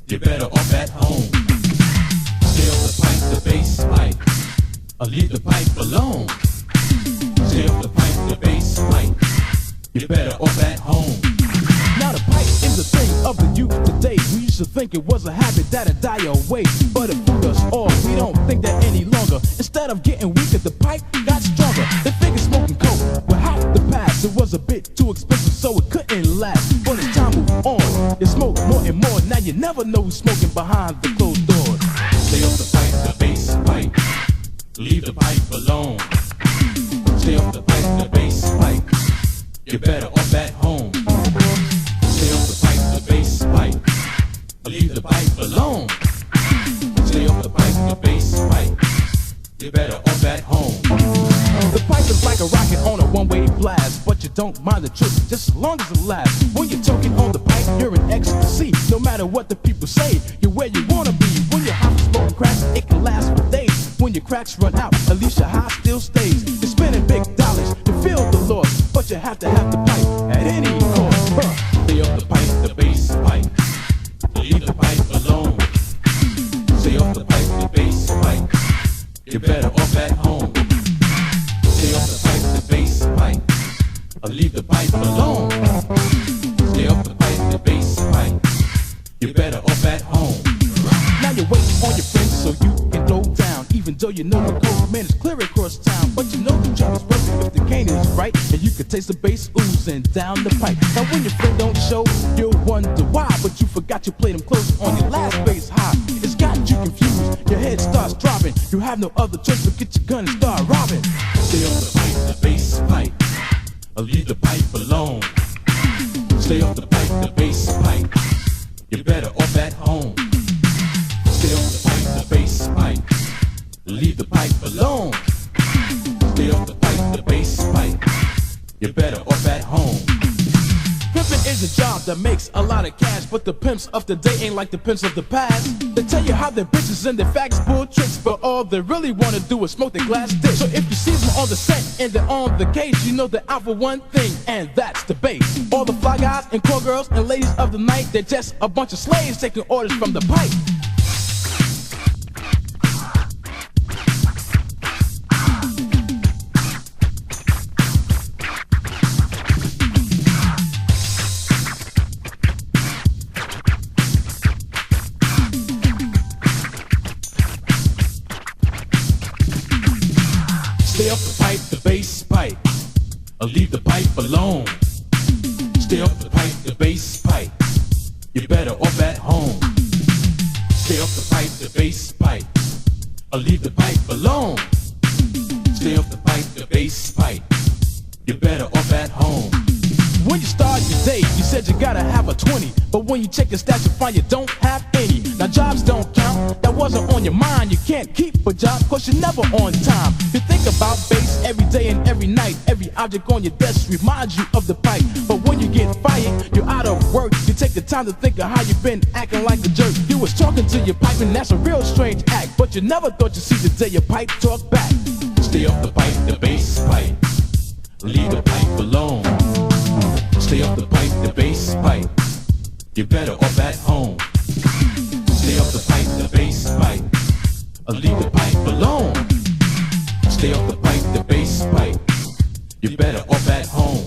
you're better off at home. Stay off the pipe, the bass pipe, or leave the pipe alone. Stay off the pipe, the bass pipe, you're better off at home. Now the pipe is a thing of the youth today. We used to think it was a habit that'd die away, but it fooled us all. We don't think that any longer. Instead of getting weaker, the pipe got stronger. They figured smoking coke would half the past. It was a bit too expensive, so it couldn't last. But as time moved on, you smoke more and more. Now you never know who's smoking behind the closed doors. Stay off the pipe, the bass pipe, leave the pipe alone. Stay off the pipe, the bass pipe, you're better off at home. Stay off the pipe, the bass pipe, leave the pipe alone. Stay off the pipe, the bass pipe, you're better off at home. The pipe is like a rocket on a one-way blast, but you don't mind the trip just as long as it lasts. When you're talking on the pipe, you're in ecstasy. No matter what the people say, you're where you wanna be. When you're hot smoking cracks, it can last for days. When your cracks run out, at least your high still stays. You're spending big dollars to feel the loss, but you have to have the pipe at any cost. Stay off the pipe, the bass pipe, leave the pipe alone. Stay off the pipe, the bass pipe, you're better off at home. Stay off the pipe, the bass pipe, or leave the pipe alone. Stay off the pipe, the bass pipe, you're better off at home. Now you're waiting on your friends so you can throw down, even though you know the cold man is clear across town. But you know the job is perfect if the cane is right, and you can taste the bass oozing down the pipe. Now when your friend don't show, you'll wonder why, but you forgot you played them close on your last bass high. It's got you confused, your head starts dropping. You have no other choice but get your gun and start robbing. Stay off the pipe, the bass pipe, or leave the pipe alone. Stay off the pipe, the bass pipe, you're better off at home. Stay off the pipe, the bass pipe, leave the pipe alone. Stay off the pipe, the bass pipe, you're better off at home. Pimping is a job that makes a lot of cash, but the pimps of today ain't like the pimps of the past. They tell you how their bitches and their fags pull tricks, but all they really wanna do is smoke their glass dick. So if you see them on the set and they're on the case, you know they're out for one thing, and that's the bass. All the fly guys and call girls and ladies of the night, they're just a bunch of slaves taking orders from the pipe. Stay off the pipe, the bass pipe, or leave the pipe alone. Stay off the pipe, the bass pipe, you're better off at home. Stay off the pipe, the bass pipe, or leave the pipe alone. Stay off the pipe, the bass pipe, you're better off at home. When you start your day, you said you gotta have a 20, but when you check your stats, you find you don't have any. Now jobs don't count, that wasn't on your mind. You can't keep a job, cause you're never on time. You think about bass every day and every night. Every object on your desk reminds you of the pipe. But when you get fired, you're out of work. You take the time to think of how you've been acting like a jerk. You was talking to your pipe, and that's a real strange act, but you never thought you'd see the day your pipe talk back. Stay off the pipe, the bass pipe, leave the pipe alone. Stay off the pipe, the bass pipe, you're better off at home. Stay off the pipe, the bass pipe, or leave the pipe alone. Stay off the pipe, the bass pipe, you're better off at home.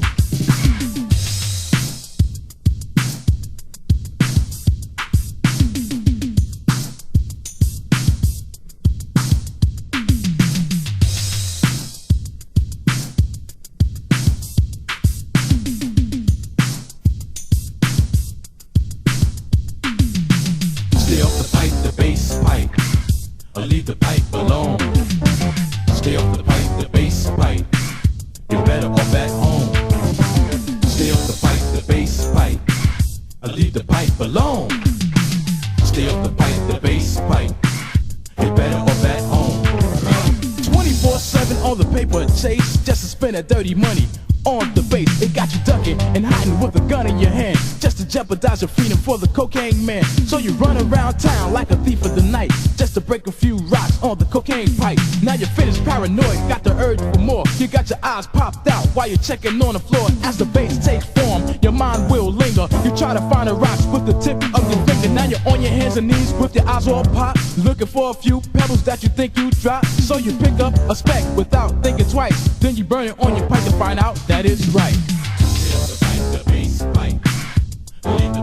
Stay off the pipe, the bass pipe, or leave the pipe alone. Stay off the pipe, the bass pipe, you're better off at home. Stay off the pipe, the bass pipe, or leave the pipe alone. Stay off the pipe, the bass pipe, you're better off at home. 24/7 on the paper chase, just to spend that dirty money on the bass. It got you ducking and hiding with a gun in your hand, just to jeopardize your freedom for the cocaine man. So you run around town like a thief of the night, just to break a few rocks on the cocaine pipe. Now you're finished paranoid, got the urge for more. You got your eyes popped out while you're checking on the floor. As the bass takes form, your mind will linger. You try to find the rocks with the tip of your finger. Now you're On your hands and knees with your eyes all pop, looking for a few pebbles that you think you drop. So you pick up a speck without thinking twice, then you burn it on your pipe to find out that it's right. Stay off the pipe, the bass pipe. Leave